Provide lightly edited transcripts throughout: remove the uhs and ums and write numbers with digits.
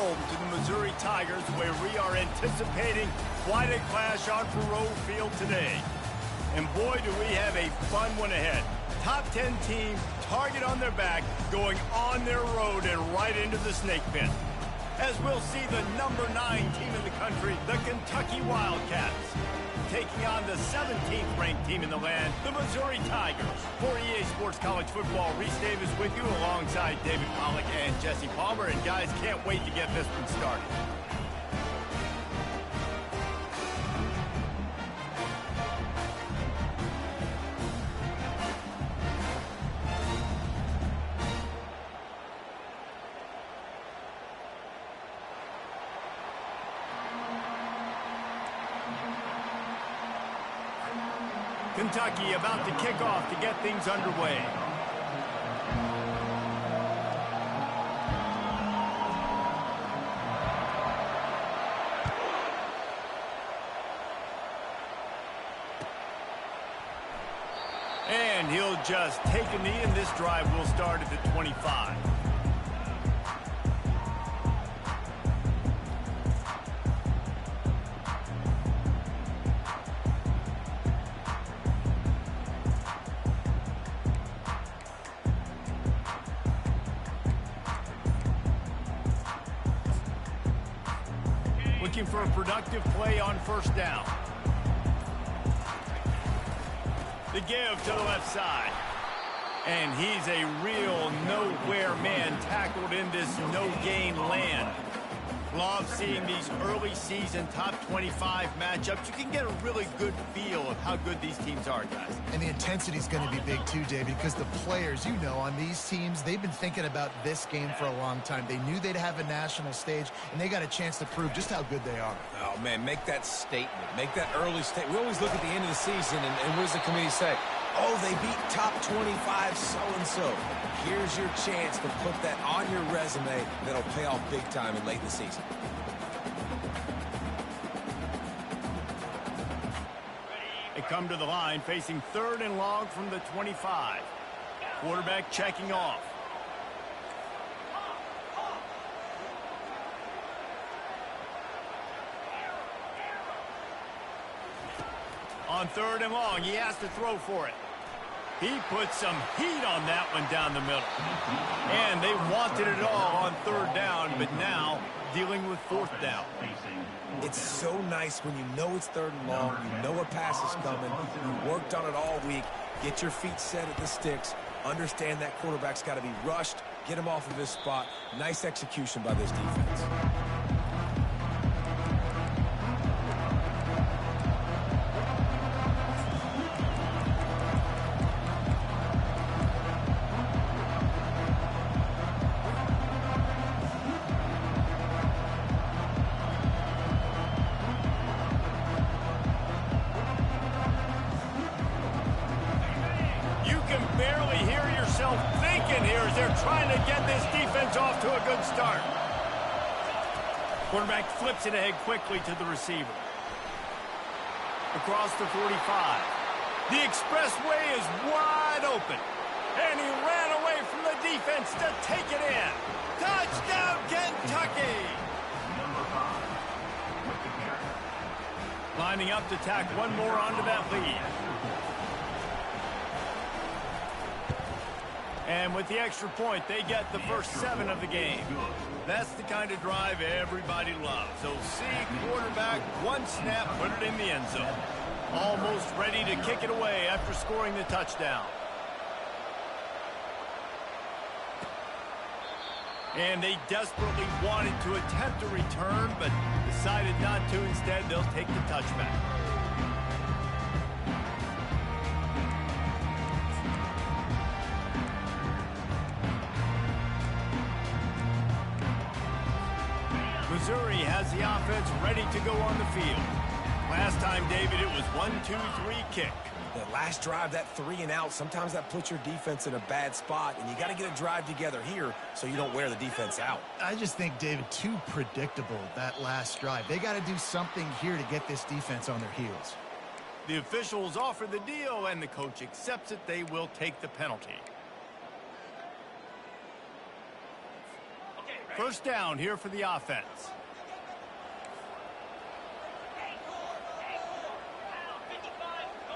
home to the Missouri Tigers, where we are anticipating quite a clash on Faroe Field today. And boy, do we have a fun one ahead. Top 10 team, target on their back, going on their road and right into the snake pit. As we'll see the number 9 team in the country, the Kentucky Wildcats, taking on the 17th ranked team in the land, the Missouri Tigers. For EA Sports College Football, Reese Davis with you alongside David Pollack and Jesse Palmer. And guys, can't wait to get this one started. Kentucky about to kick off to get things underway. And he'll just take a knee, and this drive will start at the 25. Looking for a productive play on first down. The give to the left side. And he's a real nowhere man tackled in this no-gain land. Love seeing these early season top 25 matchups. You can get a really good feel of how good these teams are, guys. And the intensity is going to be big too, David, because the players, you know, on these teams, they've been thinking about this game for a long time. They knew they'd have a national stage, and they got a chance to prove just how good they are. Oh, man, make that statement. Make that early statement. We always look at the end of the season, and what does the committee say? Oh, they beat top 25 so-and-so. Here's your chance to put that on your resume that'll pay off big time in late in the season. They come to the line facing 3rd and long from the 25. Quarterback checking off. On 3rd and long, he has to throw for it. He put some heat on that one down the middle. And they wanted it all on 3rd down, but now dealing with 4th down. It's so nice when you know it's 3rd and long, you know a pass is coming, you worked on it all week, get your feet set at the sticks, understand that quarterback's got to be rushed, get him off of his spot. Nice execution by this defense. Quarterback flips it ahead quickly to the receiver. Across the 45. The expressway is wide open. And he ran away from the defense to take it in. Touchdown, Kentucky! Lining up to tack one more onto that lead. And with the extra point, they get the first 7 of the game. That's the kind of drive everybody loves. So see quarterback, one snap, put it in the end zone. Almost ready to kick it away after scoring the touchdown. And they desperately wanted to attempt a return, but decided not to. Instead, they'll take the touchback. Missouri has the offense ready to go on the field. Last time, David, it was 1-2-3 kick. The last drive, that 3 and out, sometimes that puts your defense in a bad spot, and you got to get a drive together here so you don't wear the defense out. I just think, David, too predictable, that last drive. They got to do something here to get this defense on their heels. The officials offer the deal, and the coach accepts it. They will take the penalty. First down here for the offense.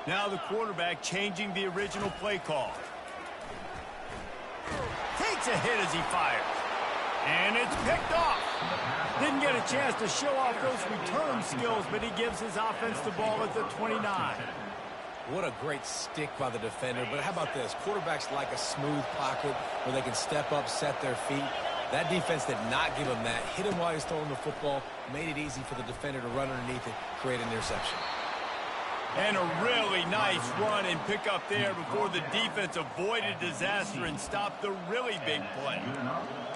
Now the quarterback changing the original play call. Takes a hit as he fires. And it's picked off. Didn't get a chance to show off those return skills, but he gives his offense the ball at the 29. What a great stick by the defender. But how about this? Quarterbacks like a smooth pocket where they can step up, set their feet. That defense did not give him that. Hit him while he's throwing the football. Made it easy for the defender to run underneath it, create an interception. And a really nice run and pick up there before the defense avoided disaster and stopped the really big play.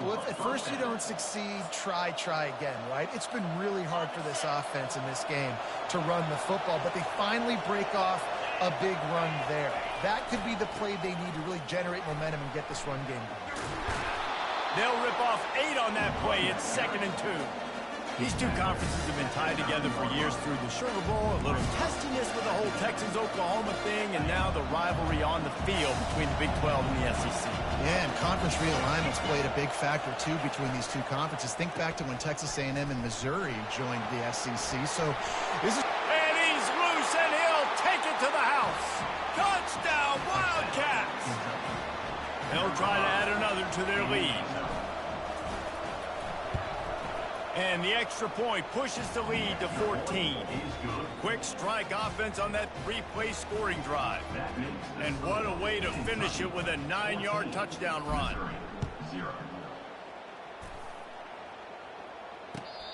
Well, if at first you don't succeed, try again, right? It's been really hard for this offense in this game to run the football, but they finally break off a big run there. That could be the play they need to really generate momentum and get this run game going. They'll rip off 8 on that play. It's 2nd and 2. These two conferences have been tied together for years through the Sugar Bowl, a little testiness with the whole Texas-Oklahoma thing, and now the rivalry on the field between the Big 12 and the SEC. Yeah, and conference realignments played a big factor, too, between these two conferences. Think back to when Texas A&M and Missouri joined the SEC. So this is... And he's loose, and he'll take it to the house. Touchdown, Wildcats! They'll try to add another to their lead. And the extra point pushes the lead to 14. Quick strike offense on that 3-play scoring drive. And what a way to finish it with a 9-yard touchdown run.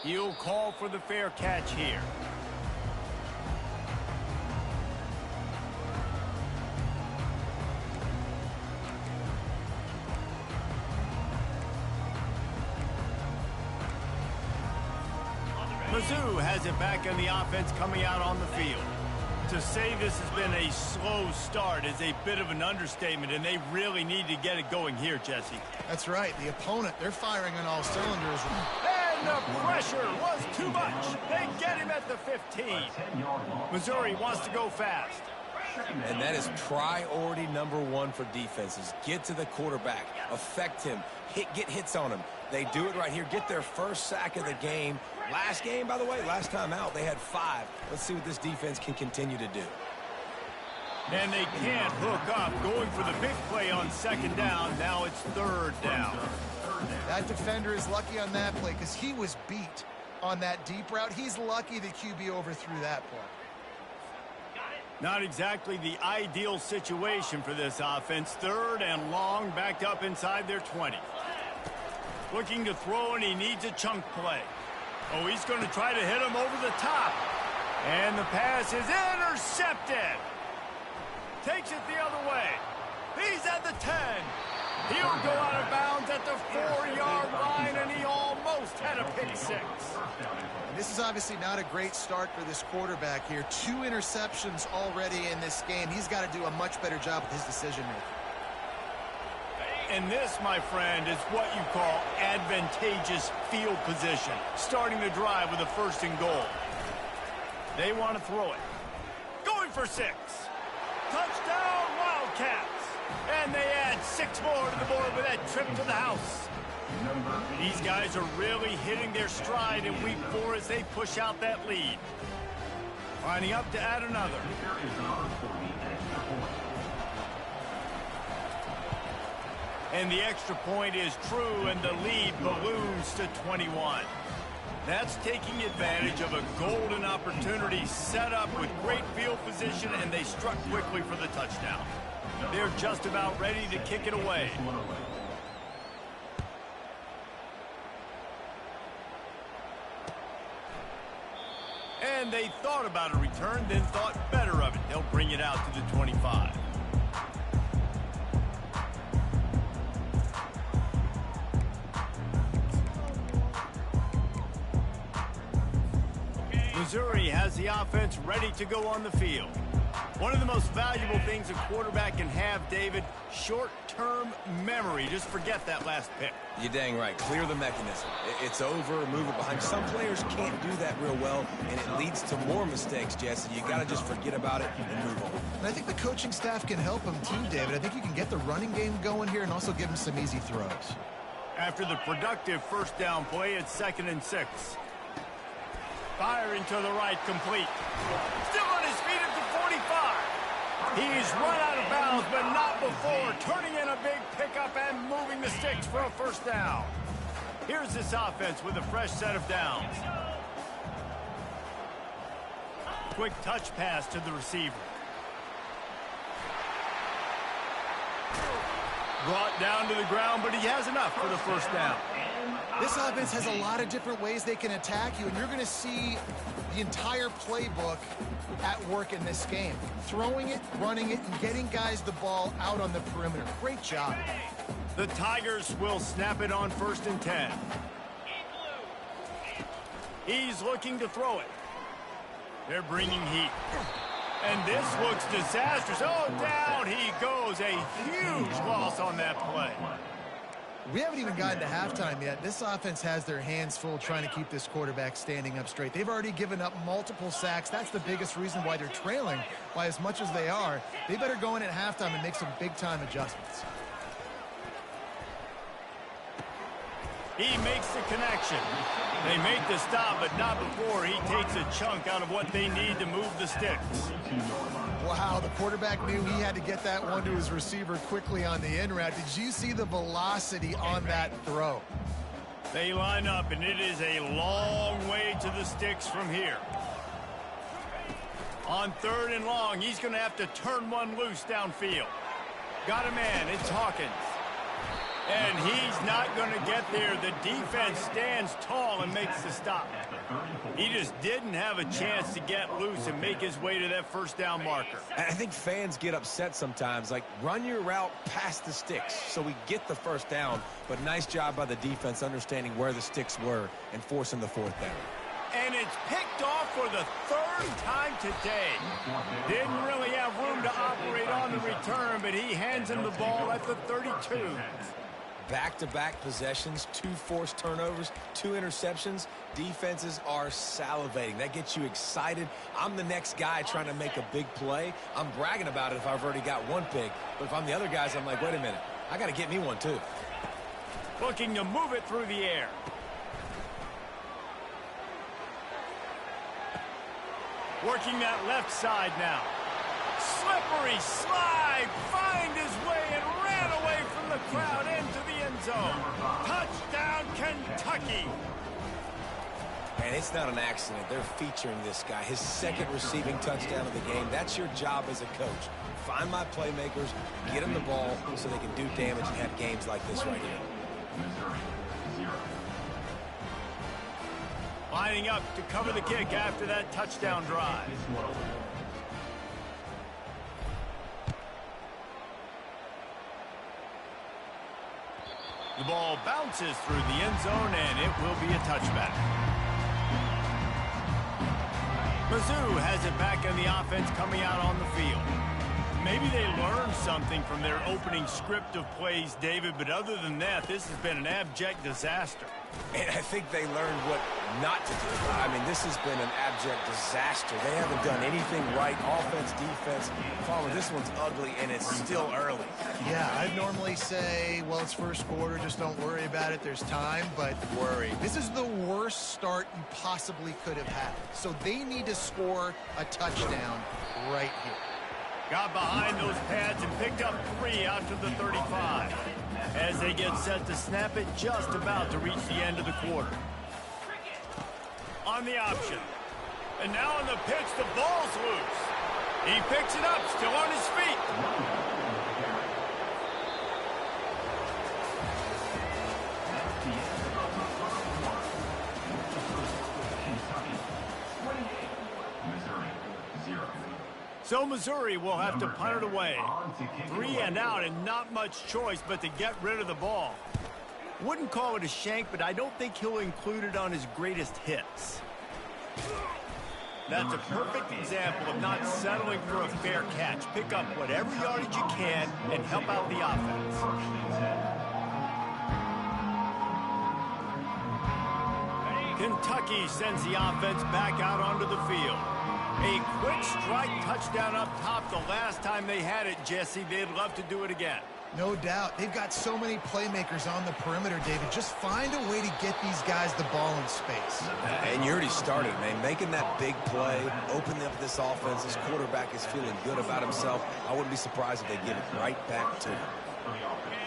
He'll call for the fair catch here. Mizzou has it back on the offense coming out on the field. To say this has been a slow start is a bit of an understatement, and they really need to get it going here, Jesse. That's right. The opponent, they're firing on all cylinders. And the pressure was too much. They get him at the 15. Missouri wants to go fast. And that is priority number 1 for defenses. Get to the quarterback. Affect him. Get hits on him. They do it right here. Get their first sack of the game. Last game, by the way, last time out, they had 5. Let's see what this defense can continue to do. And they can't hook up. Going for the big play on 2nd down. Now it's 3rd down. That defender is lucky on that play because he was beat on that deep route. He's lucky the QB overthrew that play. Not exactly the ideal situation for this offense. 3rd and long, backed up inside their 20. Looking to throw, and he needs a chunk play. Oh, he's going to try to hit him over the top. And the pass is intercepted. Takes it the other way. He's at the 10. He'll go out of bounds at the 4-yard line, and he almost had a pick 6. And this is obviously not a great start for this quarterback here. 2 interceptions already in this game. He's got to do a much better job with his decision-making. And this, my friend, is what you call advantageous field position. Starting the drive with a 1st and goal. They want to throw it. Going for 6. Touchdown, Wildcats. And they add 6 more to the board with that trip to the house. These guys are really hitting their stride in week 4 as they push out that lead. Lining up to add another. And the extra point is true, and the lead balloons to 21. That's taking advantage of a golden opportunity set up with great field position, and they struck quickly for the touchdown. They're just about ready to kick it away. And they thought about a return, then thought better of it. They'll bring it out to the 25. Missouri has the offense ready to go on the field. One of the most valuable things a quarterback can have, David, short-term memory. Just forget that last pick. You're dang right. Clear the mechanism. It's over, move it behind. Some players can't do that real well, and it leads to more mistakes, Jesse. You got to just forget about it and move on. And I think the coaching staff can help him too, David. I think you can get the running game going here and also give him some easy throws. After the productive first down play, it's 2nd and 6. Firing to the right, complete. Still on his feet at the 45. He's run out of bounds, but not before. Turning in a big pickup and moving the sticks for a first down. Here's this offense with a fresh set of downs. Quick touch pass to the receiver. Brought down to the ground, but he has enough for the first down. This offense has a lot of different ways they can attack you, and you're going to see the entire playbook at work in this game. Throwing it, running it, and getting guys the ball out on the perimeter. Great job. The Tigers will snap it on 1st and 10. He's looking to throw it. They're bringing heat. And this looks disastrous. Oh, down he goes. A huge loss on that play. We haven't even gotten to halftime yet. This offense has their hands full trying to keep this quarterback standing up straight. They've already given up multiple sacks. That's the biggest reason why they're trailing by as much as they are. They better go in at halftime and make some big-time adjustments. He makes the connection. They make the stop, but not before he takes a chunk out of what they need to move the sticks. Wow, the quarterback knew he had to get that one to his receiver quickly on the in route. Did you see the velocity on that throw? They line up, and it is a long way to the sticks from here. On 3rd and long, he's going to have to turn one loose downfield. Got a man, it's Hawkins. And he's not going to get there. The defense stands tall and makes the stop. He just didn't have a chance to get loose and make his way to that first down marker. I think fans get upset sometimes. Like, run your route past the sticks so we get the first down. But nice job by the defense understanding where the sticks were and forcing the 4th down. And it's picked off for the 3rd time today. Didn't really have room to operate on the return, but he hands him the ball at the 32. Back-to-back possessions, 2 forced turnovers, 2 interceptions. Defenses are salivating. That gets you excited. I'm the next guy trying to make a big play. I'm bragging about it if I've already got one pick. But if I'm the other guys, I'm like, wait a minute. I got to get me one, too. Looking to move it through the air. Working that left side now. Slippery slide. Find his way and ran away from the crowd into the end zone. Touchdown, Kentucky. And it's not an accident. They're featuring this guy. His 2nd receiving touchdown of the game. That's your job as a coach. Find my playmakers, get them the ball so they can do damage and have games like this right here. Lining up to cover the kick after that touchdown drive. The ball bounces through the end zone, and it will be a touchback. Mizzou has it back in the offense coming out on the field. Maybe they learned something from their opening script of plays, David, but other than that, this has been an abject disaster. And I think they learned what not to do. I mean, this has been an abject disaster. They haven't done anything right. Offense, defense. Palmer, this one's ugly, and it's still early. Yeah, I'd normally say, well, it's first quarter. Just don't worry about it. There's time, but Worry. This is the worst start you possibly could have had. So they need to score a touchdown right here. Got behind those pads and picked up 3 out to the 35. As they get set to snap it, just about to reach the end of the quarter. On the option. And now on the pitch, the ball's loose. He picks it up, still on his feet. So Missouri will have to punt it away. 3 and out and not much choice but to get rid of the ball. Wouldn't call it a shank, but I don't think he'll include it on his greatest hits. That's a perfect example of not settling for a fair catch. Pick up whatever yardage you can and help out the offense. Kentucky sends the offense back out onto the field. A quick strike touchdown up top the last time they had it, Jesse. They'd love to do it again. No doubt. They've got so many playmakers on the perimeter, David. Just find a way to get these guys the ball in space. And you already started, man. Making that big play, opening up this offense. This quarterback is feeling good about himself. I wouldn't be surprised if they give it right back to him.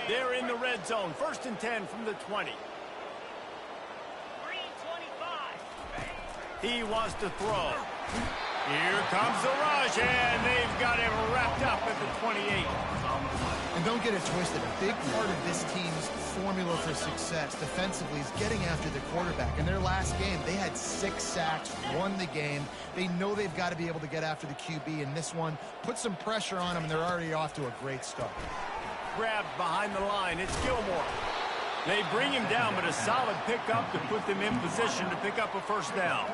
They're in the red zone. 1st and 10 from the 20. He wants to throw. Here comes the rush, and they've got him wrapped up at the 28. And don't get it twisted. A big part of this team's formula for success defensively is getting after the quarterback. In their last game, they had 6 sacks, won the game. They know they've got to be able to get after the QB, and this one put some pressure on them, and they're already off to a great start. Grabbed behind the line. It's Gilmore. They bring him down, but a solid pickup to put them in position to pick up a 1st down.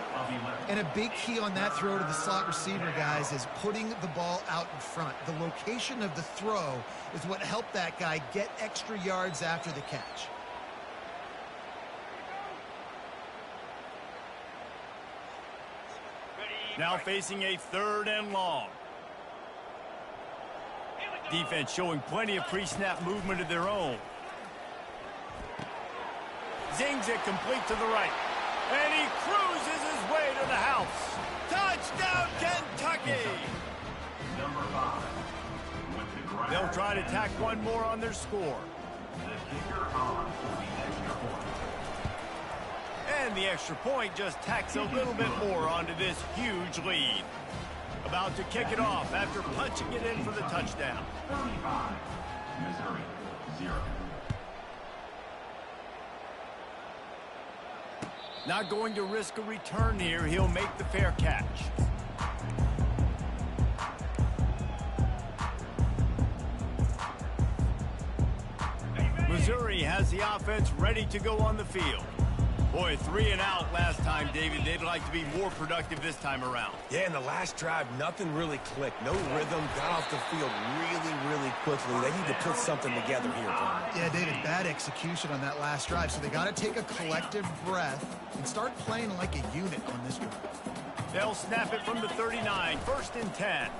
And a big key on that throw to the slot receiver, guys, is putting the ball out in front. The location of the throw is what helped that guy get extra yards after the catch. Now facing a 3rd and long. Defense showing plenty of pre-snap movement of their own. Zings it complete to the right. And he cruises his way to the house. Touchdown, Kentucky! They'll try to tack one more on their score. And the extra point just tacks a little bit more onto this huge lead. About to kick it off after punching it in for the touchdown. 35, Missouri, 0. Not going to risk a return here. He'll make the fair catch. Missouri has the offense ready to go on the field. Boy, 3 and out last time, David. They'd like to be more productive this time around. Yeah, in the last drive, nothing really clicked. No rhythm, got off the field really quickly. They need to put something together here, Tom. Yeah, David, bad execution on that last drive, so they got to take a collective breath and start playing like a unit on this drive. They'll snap it from the 39, 1st and 10.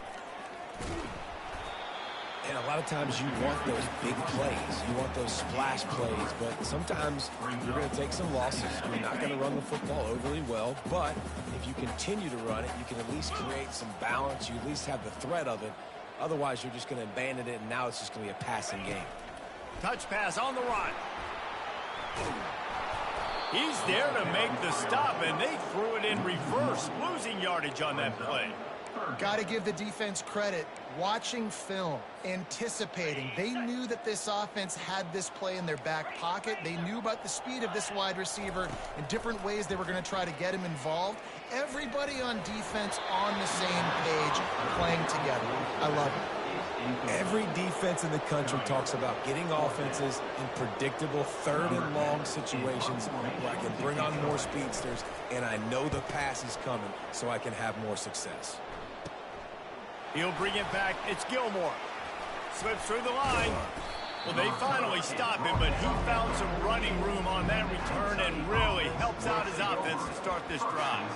And a lot of times you want those big plays. You want those splash plays, but sometimes you're going to take some losses. You're not going to run the football overly well, but if you continue to run it, you can at least create some balance. You at least have the threat of it. Otherwise, you're just going to abandon it, and now it's just going to be a passing game. Touch pass on the run. He's there to make the stop, and they threw it in reverse, losing yardage on that play. Got to give the defense credit. Watching film, anticipating. They knew that this offense had this play in their back pocket. They knew about the speed of this wide receiver and different ways they were going to try to get him involved. Everybody on defense on the same page, playing together. I love it. Every defense in the country talks about getting offenses in predictable 3rd and long situations where I can bring on more speedsters and I know the pass is coming so I can have more success. He'll bring it back. It's Gilmore. Slips through the line. Well, they finally stop him, but he found some running room on that return and really helps out his offense to start this drive.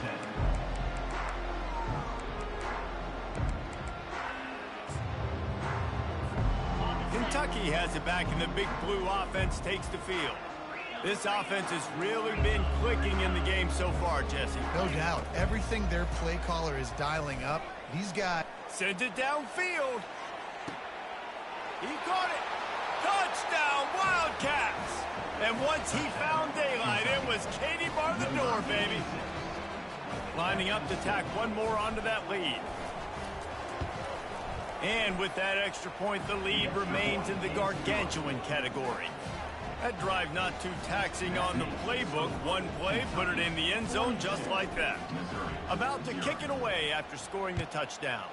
Kentucky has it back, and the big blue offense takes the field. This offense has really been clicking in the game so far, Jesse. No doubt. Everything their play caller is dialing up, these guys... Sends it downfield. He caught it. Touchdown, Wildcats. And once he found daylight, it was Katie bar the door, baby. Lining up to tack one more onto that lead. And with that extra point, the lead remains in the gargantuan category. That drive not too taxing on the playbook. One play, put it in the end zone just like that. About to kick it away after scoring the touchdown.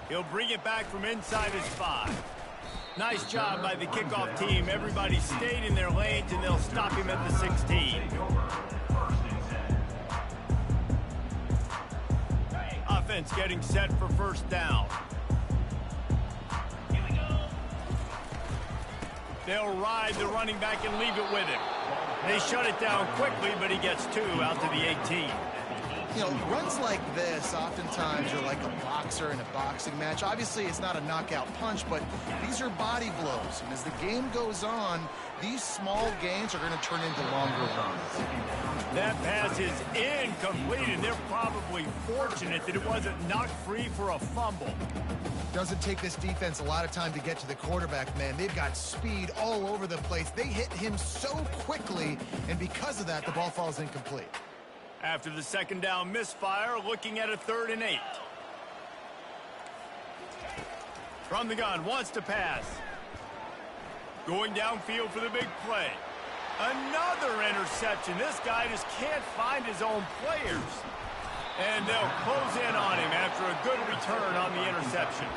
He'll bring it back from inside his 5. Nice job by the kickoff team. Everybody stayed in their lanes, and they'll stop him at the 16. Offense getting set for 1st down. They'll ride the running back and leave it with him. They shut it down quickly, but he gets 2 out to the 18. You know, runs like this oftentimes are like a boxer in a boxing match. Obviously, it's not a knockout punch, but these are body blows. And as the game goes on, these small gains are going to turn into longer runs. That pass is incomplete, and they're probably fortunate that it wasn't knocked free for a fumble. Doesn't take this defense a lot of time to get to the quarterback, man. They've got speed all over the place. They hit him so quickly, and because of that, the ball falls incomplete. After the second down misfire, looking at a 3rd and 8. From the gun, wants to pass. Going downfield for the big play. Another interception. This guy just can't find his own players. And they'll close in on him after a good return on the interception.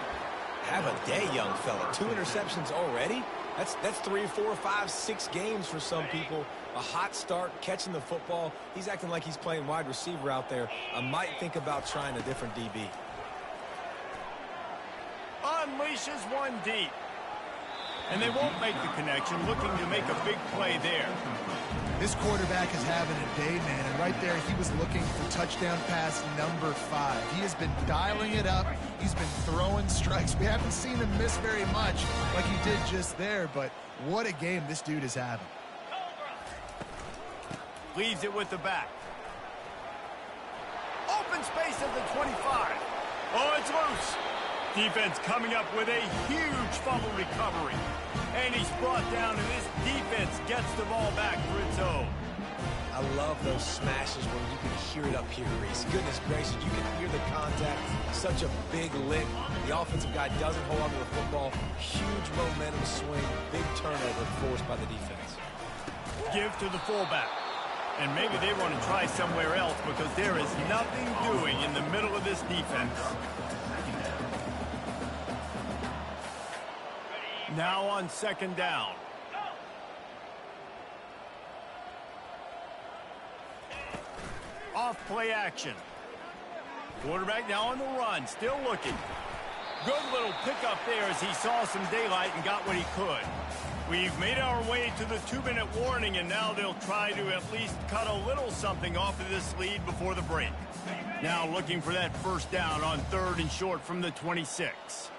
Have a day, young fella. 2 interceptions already? That's 3, 4, 5, 6 games for some people. A hot start, catching the football. He's acting like he's playing wide receiver out there. I might think about trying a different DB. Unleashes one deep. And they won't make the connection, looking to make a big play there. This quarterback is having a day, man, and right there he was looking for touchdown pass number 5. He has been dialing it up. He's been throwing strikes. We haven't seen him miss very much like he did just there, but what a game this dude is having. Leaves it with the back. Open space at the 25. Oh, it's loose. Defense coming up with a huge fumble recovery. And he's brought down, and this defense gets the ball back for its own. I love those smashes where you can hear it up here, Reese. Goodness gracious, you can hear the contact. Such a big lick. The offensive guy doesn't hold on to the football. Huge momentum swing. Big turnover forced by the defense. Give to the fullback. And maybe they want to try somewhere else because there is nothing doing in the middle of this defense. Now on 2nd down. Off play action. Quarterback now on the run, still looking. Good little pickup there as he saw some daylight and got what he could. We've made our way to the 2-minute warning, and now they'll try to at least cut a little something off of this lead before the break. Now looking for that 1st down on 3rd and short from the 26.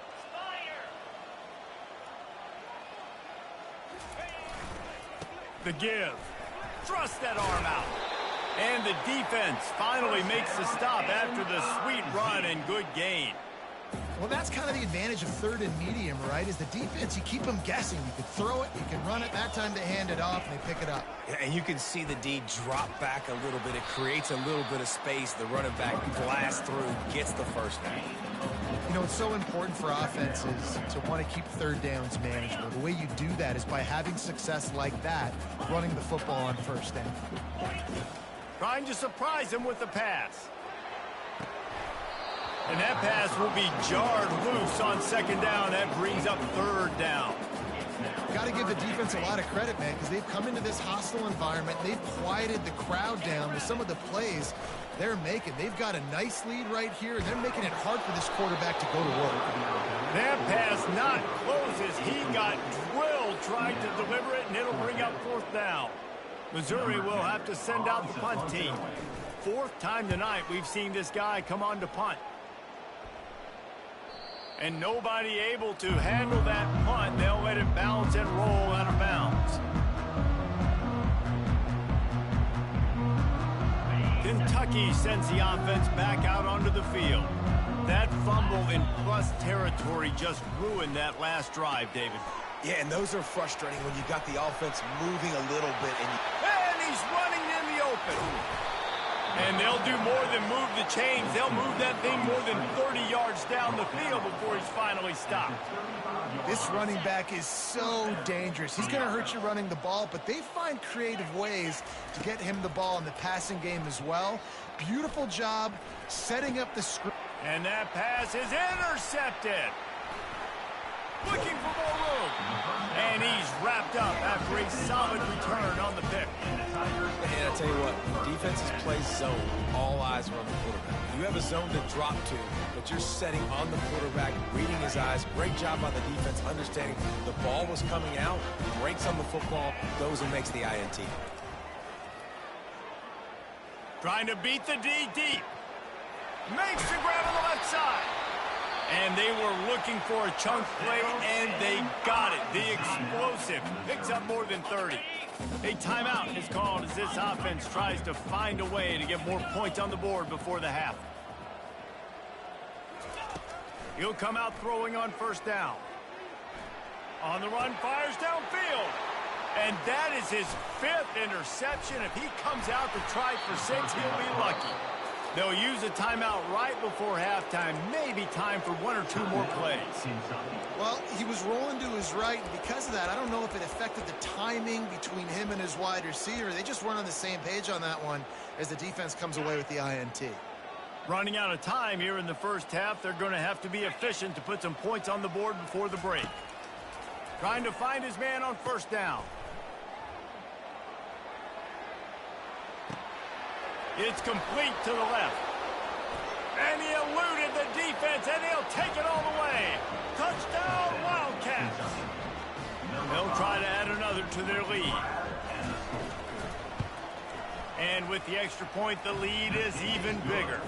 The give. Thrust that arm out. And the defense finally makes the stop after the sweet run and good gain. Well, that's kind of the advantage of 3rd and medium, right? Is the defense, you keep them guessing. You can throw it, you can run it. That time they hand it off, and they pick it up. Yeah, and you can see the D drop back a little bit. It creates a little bit of space. The running back blasts through, gets the 1st down. You know, it's so important for offenses to want to keep 3rd downs manageable. The way you do that is by having success like that, running the football on 1st down. Trying to surprise him with the pass. And that pass will be jarred loose on 2nd down. That brings up 3rd down. Got to give the defense a lot of credit, man, because they've come into this hostile environment. They've quieted the crowd down with some of the plays they're making. They've got a nice lead right here, and they're making it hard for this quarterback to go to work. That pass not close as he got drilled trying to deliver it, and it'll bring up 4th down. Missouri will have to send out the punt team. 4th time tonight we've seen this guy come on to punt. And nobody able to handle that punt. They'll let it bounce and roll out of bounds. Kentucky sends the offense back out onto the field. That fumble in plus territory just ruined that last drive, David. Yeah, and those are frustrating when you got the offense moving a little bit. And he's running in the open. And they'll do more than move the chains. They'll move that thing more than 30 yards down the field before he's finally stopped. This running back is so dangerous. He's going to hurt you running the ball, but they find creative ways to get him the ball in the passing game as well. Beautiful job setting up the screen. And that pass is intercepted. Looking for more room. And he's wrapped up after a solid return on the pick. And I tell you what, defenses play zone. All eyes are on the quarterback. You have a zone to drop to, but you're setting on the quarterback, reading his eyes. Great job by the defense, understanding the ball was coming out, breaks on the football, goes and makes the INT. Trying to beat the D deep. Makes the grab on the left side. And they were looking for a chunk play, and they got it. The explosive picks up more than 30. A timeout is called as this offense tries to find a way to get more points on the board before the half. He'll come out throwing on first down. On the run, fires downfield. And that is his 5th interception. If he comes out to try for 6, he'll be lucky. They'll use a timeout right before halftime. Maybe time for 1 or 2 more plays. Well, he was rolling to his right, and because of that, I don't know if it affected the timing between him and his wide receiver. They just weren't on the same page on that one as the defense comes away with the INT. Running out of time here in the first half, they're going to have to be efficient to put some points on the board before the break. Trying to find his man on first down. It's complete to the left. And he eluded the defense, and he'll take it all the way. Touchdown, Wildcats. They'll try to add another to their lead. And with the extra point, the lead is even bigger.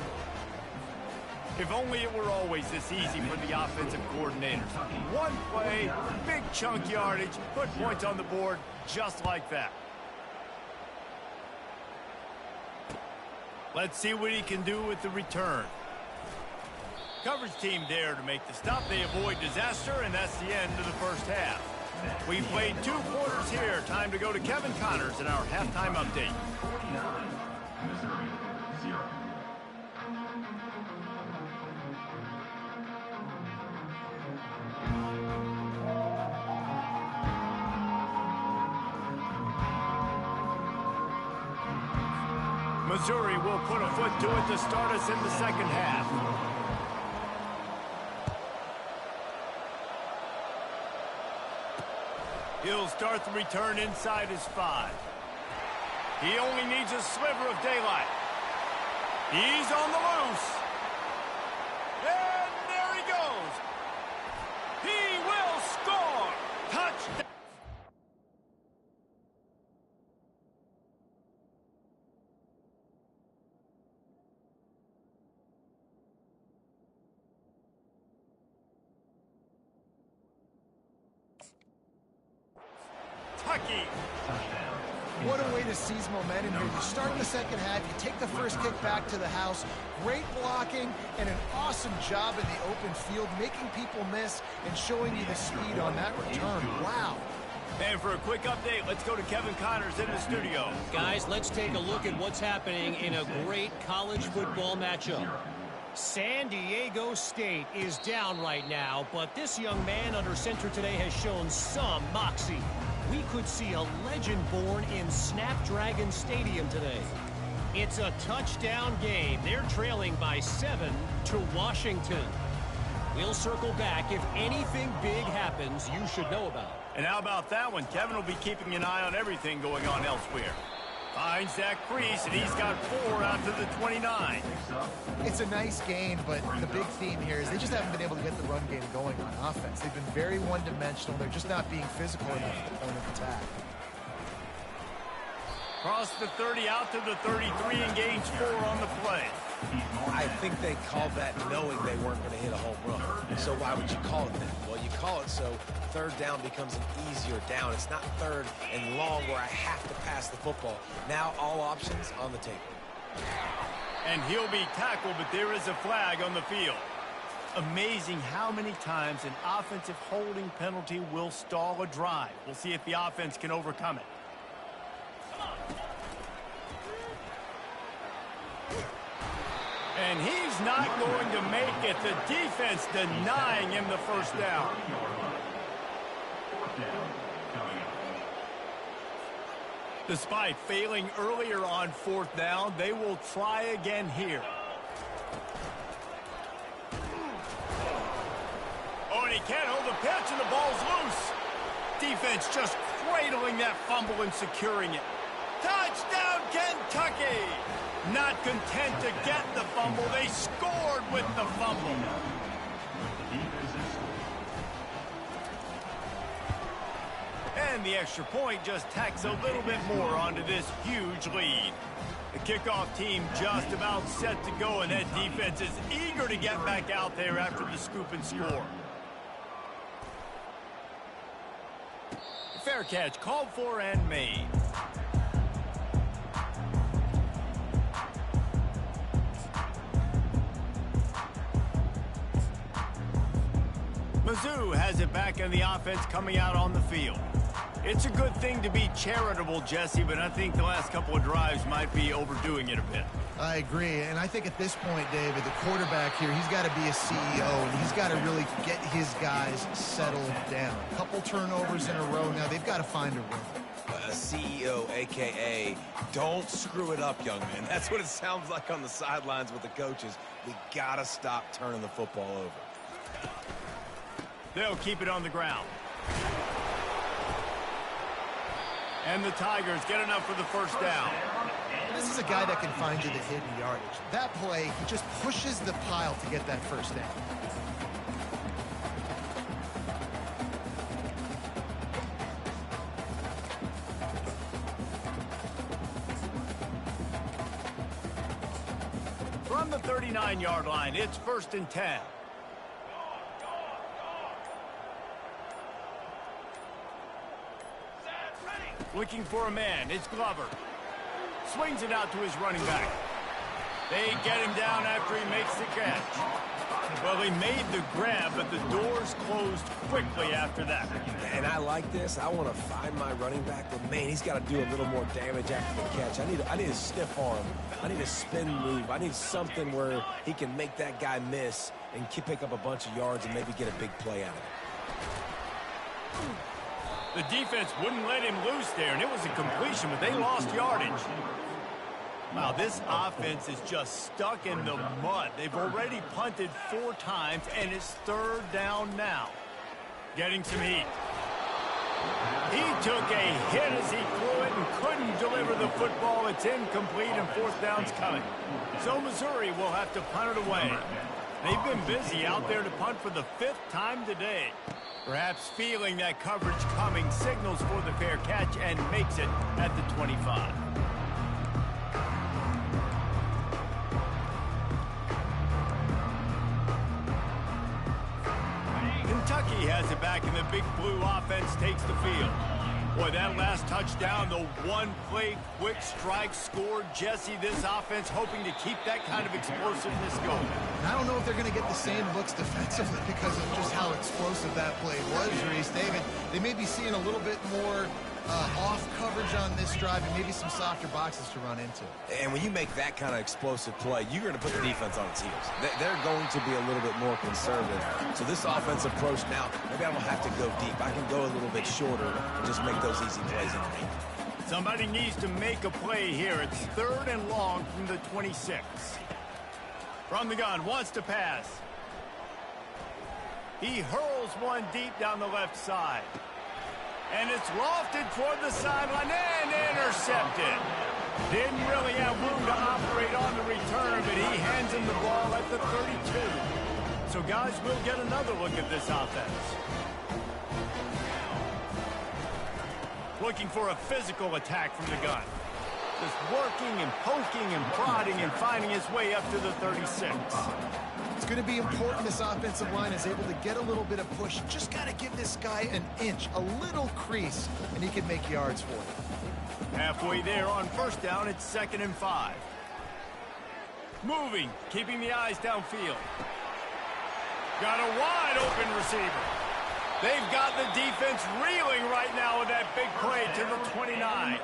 If only it were always this easy for the offensive coordinators. One play, big chunk yardage, put points on the board just like that. Let's see what he can do with the return. Coverage team there to make the stop. They avoid disaster, and that's the end of the first half. We've played 2 quarters here. Time to go to Kevin Connors in our halftime update. 49, Missouri 0. Missouri will put a foot to it to start us in the second half. He'll start the return inside his 5. He only needs a sliver of daylight. He's on the loose. And there he goes. He will score. Touchdown. What a way to seize momentum here. You start in the second half, you take the first kick back to the house, great blocking, and an awesome job in the open field, making people miss and showing you the speed on that return. Wow. And for a quick update, let's go to Kevin Connors in the studio. Guys, let's take a look at what's happening in a great college football matchup. San Diego State is down right now, but this young man under center today has shown some moxie. We could see a legend born in Snapdragon Stadium today. It's a touchdown game. They're trailing by 7 to Washington. We'll circle back. If anything big happens, you should know about it. And how about that one? Kevin will be keeping an eye on everything going on elsewhere. Finds that crease, and he's got 4 out to the 29. It's a nice gain, but the big theme here is they just haven't been able to get the run game going on offense. They've been very one-dimensional. They're just not being physical enough at the point of attack. Cross the 30 out to the 33 and gains 4 on the play. I think they called that knowing they weren't going to hit a home run. So why would you call it that? Well, you call it so third down becomes an easier down. It's not third and long where I have to pass the football. Now all options on the table. And he'll be tackled, but there is a flag on the field. Amazing how many times an offensive holding penalty will stall a drive. We'll see if the offense can overcome it. And he's not going to make it. The defense denying him the first down. Despite failing earlier on 4th down, they will try again here. Oh, and he can't hold the pitch, and the ball's loose. Defense just cradling that fumble and securing it. Touchdown, Kentucky! Not content to get the fumble, they scored with the fumble. And the extra point just tacks a little bit more onto this huge lead. The kickoff team just about set to go, and that defense is eager to get back out there after the scoop and score. Fair catch, called for and made. Mizzou has it back in the offense coming out on the field. It's a good thing to be charitable, Jesse, but I think the last couple of drives might be overdoing it a bit. I agree, and I think at this point, David, the quarterback here, he's got to be a CEO, and he's got to really get his guys settled down. A couple turnovers in a row now. They've got to find a rhythm. A CEO, a.k.a. don't screw it up, young man. That's what it sounds like on the sidelines with the coaches. We got to stop turning the football over. They'll keep it on the ground. And the Tigers get enough for the first down. This is a guy that can find you the hidden yardage. That play, he just pushes the pile to get that first down. From the 39-yard line, it's 1st and 10. Looking for a man, it's Glover. Swings it out to his running back. They get him down after he makes the catch. Well, he made the grab, but the doors closed quickly after that. And I like this. I want to find my running back, but man, he's got to do a little more damage after the catch. I need a stiff arm. I need a spin move. I need something where he can make that guy miss and pick up a bunch of yards and maybe get a big play out of it. The defense wouldn't let him loose there, and it was a completion, but they lost yardage. Wow, this offense is just stuck in the mud. They've already punted 4 times, and it's 3rd down now. Getting some heat. He took a hit as he threw it and couldn't deliver the football. It's incomplete, and 4th down's coming. So Missouri will have to punt it away. They've been busy out there to punt for the 5th time today. Perhaps feeling that coverage coming, signals for the fair catch and makes it at the 25. Kentucky has it back, and the Big Blue offense takes the field. Boy, that last touchdown, the one-play quick strike score. Jesse, this offense hoping to keep that kind of explosiveness going. I don't know if they're going to get the same looks defensively because of just how explosive that play was, Reese. David, they may be seeing a little bit more off coverage on this drive and maybe some softer boxes to run into. And when you make that kind of explosive play, you're going to put the defense on its heels. They're going to be a little bit more conservative. So this offensive approach now, maybe I don't have to go deep. I can go a little bit shorter and just make those easy plays underneath. Somebody needs to make a play here. It's 3rd and long from the 26. From the gun, wants to pass. He hurls one deep down the left side. And it's lofted toward the sideline and intercepted. Didn't really have room to operate on the return, but he hands him the ball at the 32. So guys, we'll get another look at this offense. Looking for a physical attack from the gun. Just working and poking and prodding and finding his way up to the 36. It's going to be important this offensive line is able to get a little bit of push. Just got to give this guy an inch, a little crease, and he can make yards for you. Halfway there on 1st down, it's 2nd and 5. Moving, keeping the eyes downfield. Got a wide open receiver. They've got the defense reeling right now with that big play to the 29.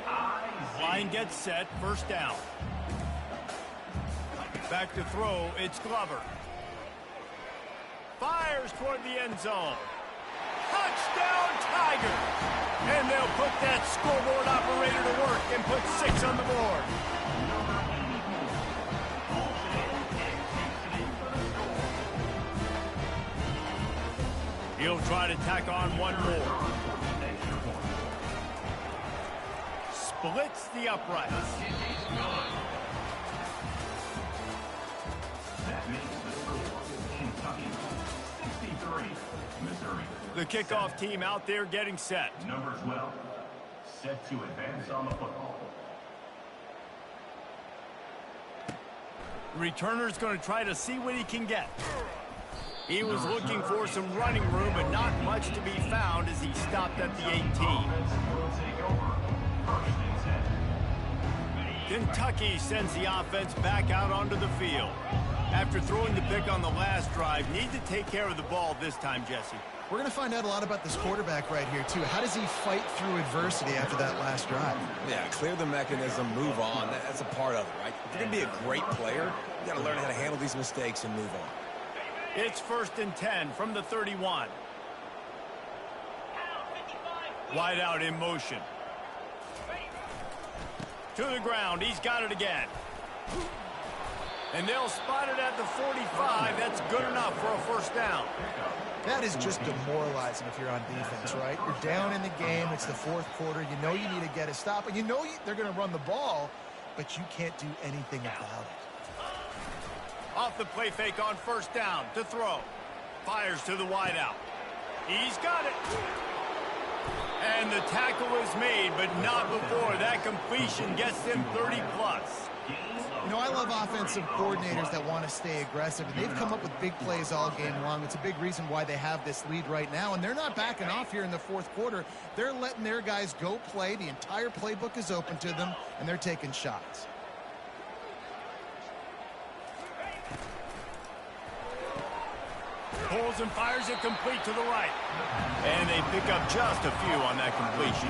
Line gets set, 1st down. Back to throw, it's Glover. Fires toward the end zone. Touchdown, Tigers! And they'll put that scoreboard operator to work and put 6 on the board. He'll try to tack on one more. Splits the uprights. That makes the score Kentucky 63, Missouri. The kickoff team out there getting set. Number 12, set to advance on the football. Returner's going to try to see what he can get. He was looking for some running room, but not much to be found as he stopped at the 18. Kentucky sends the offense back out onto the field. After throwing the pick on the last drive, need to take care of the ball this time, Jesse. We're going to find out a lot about this quarterback right here, too. How does he fight through adversity after that last drive? Yeah, clear the mechanism, move on. That's a part of it, right? If you're going to be a great player, you got to learn how to handle these mistakes and move on. It's 1st and 10 from the 31. Wide out in motion. To the ground. He's got it again. And they'll spot it at the 45. That's good enough for a first down. That is just demoralizing if you're on defense, right? You're down in the game. It's the fourth quarter. You know you need to get a stop. And you know they're going to run the ball, but you can't do anything about it. Off the play fake on first down to throw. Fires to the wide out. He's got it. And the tackle is made, but not before that completion gets them 30+. You know, I love offensive coordinators that want to stay aggressive, and they've come up with big plays all game long. It's a big reason why they have this lead right now, and they're not backing off here in the fourth quarter. They're letting their guys go play. The entire playbook is open to them, and they're taking shots. Pulls and fires it complete to the right. And they pick up just a few on that completion.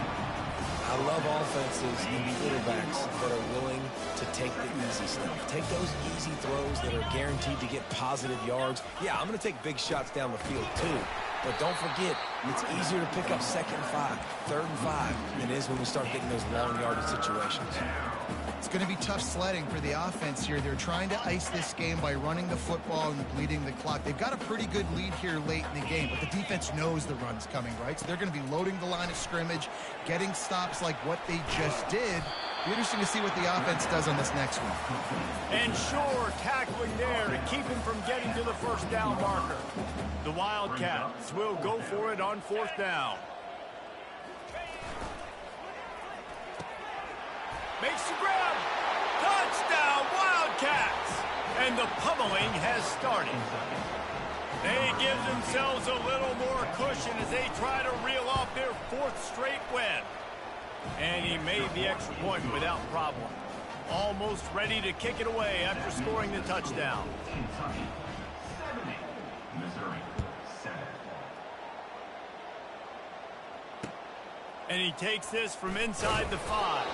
I love offenses and quarterbacks that are willing to take the easy stuff. Take those easy throws that are guaranteed to get positive yards. Yeah, I'm going to take big shots down the field too. But don't forget, it's easier to pick up 2nd and 5, 3rd and 5 than it is when we start getting those long yardage situations. It's going to be tough sledding for the offense here. They're trying to ice this game by running the football and bleeding the clock. They've got a pretty good lead here late in the game, but the defense knows the run's coming, right? So they're going to be loading the line of scrimmage, getting stops like what they just did. Be interesting to see what the offense does on this next one. And sure, tackling there to keep him from getting to the first down marker. The Wildcats will go for it on 4th down. Makes the grab. Touchdown, Wildcats. And the pummeling has started. They give themselves a little more cushion as they try to reel off their 4th straight win. And he made the extra point without problem. Almost ready to kick it away after scoring the touchdown. Kentucky 70, Missouri 7. And he takes this from inside the 5.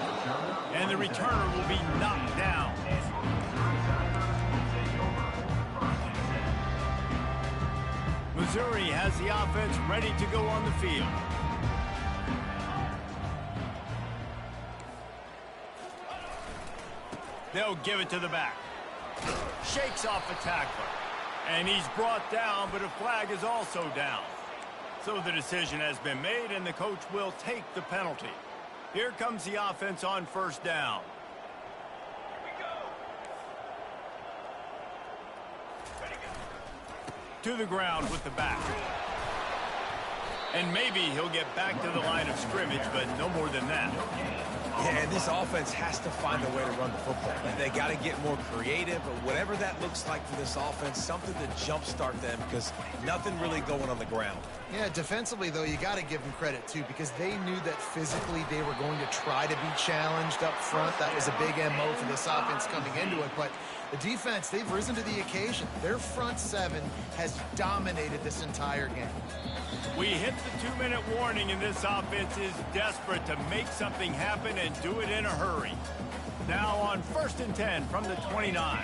And the returner will be knocked down. Missouri has the offense ready to go on the field. They'll give it to the back. Shakes off a tackler. And he's brought down, but a flag is also down. So the decision has been made, and the coach will take the penalty. Here comes the offense on first down. To the ground with the back. And maybe he'll get back to the line of scrimmage, but no more than that. Yeah, and this offense has to find a way to run the football. They got to get more creative, or whatever that looks like for this offense, something to jumpstart them, because nothing really going on the ground. Yeah, defensively, though, you got to give them credit, too, because they knew that physically they were going to try to be challenged up front. That was a big MO for this offense coming into it, but the defense, they've risen to the occasion. Their front 7 has dominated this entire game. We hit the 2-minute warning, and this offense is desperate to make something happen and do it in a hurry. Now on 1st and 10 from the 29.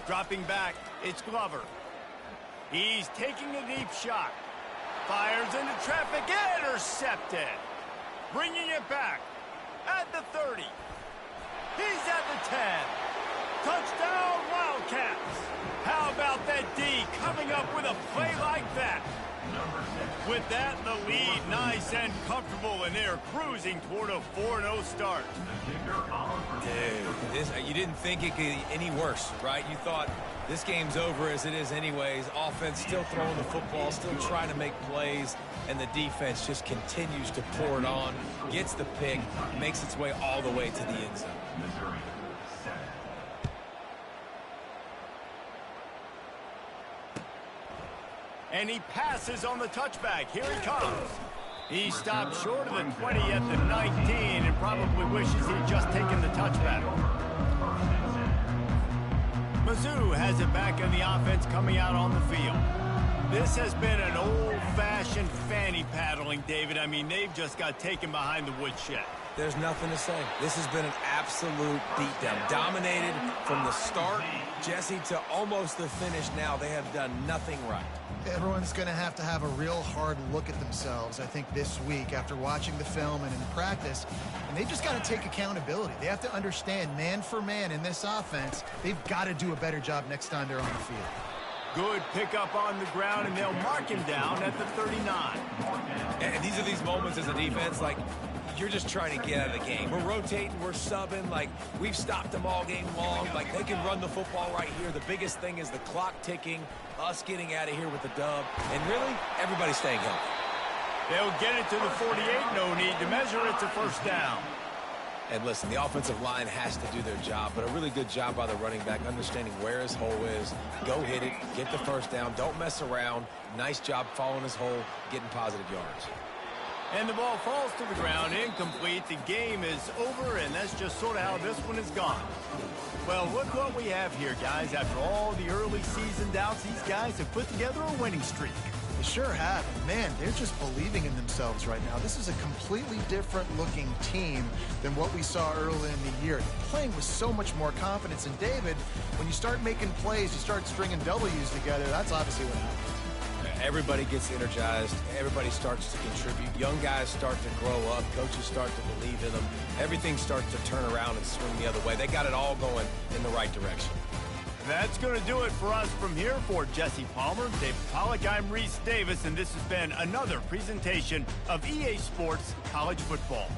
Dropping back, it's Glover. He's taking a deep shot. Fires into traffic, intercepted. Bringing it back at the 30. He's at the 10. Touchdown, Wildcats. How about that D coming up with a play like that? With that, the lead nice and comfortable, and they're cruising toward a 4-0 start. Dude, you didn't think it could get any worse, right? You thought this game's over as it is anyways. Offense still throwing the football, still trying to make plays, and the defense just continues to pour it on, gets the pick, makes its way all the way to the end zone. And he passes on the touchback. Here he comes. He stopped short of the 20 at the 19 and probably wishes he'd just taken the touchback. Mizzou has it back in the offense coming out on the field. This has been an old-fashioned fanny paddling, David. I mean, they've just got taken behind the woodshed. There's nothing to say. This has been an absolute beatdown. Dominated from the start, Jesse, to almost the finish now. They have done nothing right. Everyone's going to have a real hard look at themselves, I think, this week after watching the film and in practice. And they've just got to take accountability. They have to understand, man for man in this offense, they've got to do a better job next time they're on the field. Good pickup on the ground, and they'll mark him down at the 39. And these are these moments as a defense, like, you're just trying to get out of the game. We're rotating, we're subbing, like, we've stopped them all game long. Like, they can run the football right here. The biggest thing is the clock ticking, us getting out of here with the dub, and really, everybody staying healthy. They'll get it to the 48, no need to measure. It's a first down. And listen, the offensive line has to do their job, but a really good job by the running back, understanding where his hole is. Go hit it, get the first down, don't mess around. Nice job following his hole, getting positive yards. And the ball falls to the ground, incomplete. The game is over, and that's just sort of how this one is gone. Well, look what we have here, guys. After all the early season doubts, these guys have put together a winning streak. They sure have. Man, they're just believing in themselves right now. This is a completely different looking team than what we saw early in the year. Playing with so much more confidence. And David, when you start making plays, you start stringing W's together, that's obviously what happens. Everybody gets energized. Everybody starts to contribute. Young guys start to grow up. Coaches start to believe in them. Everything starts to turn around and swing the other way. They got it all going in the right direction. That's going to do it for us from here. For Jesse Palmer, Dave Pollack, I'm Reese Davis, and this has been another presentation of EA Sports College Football.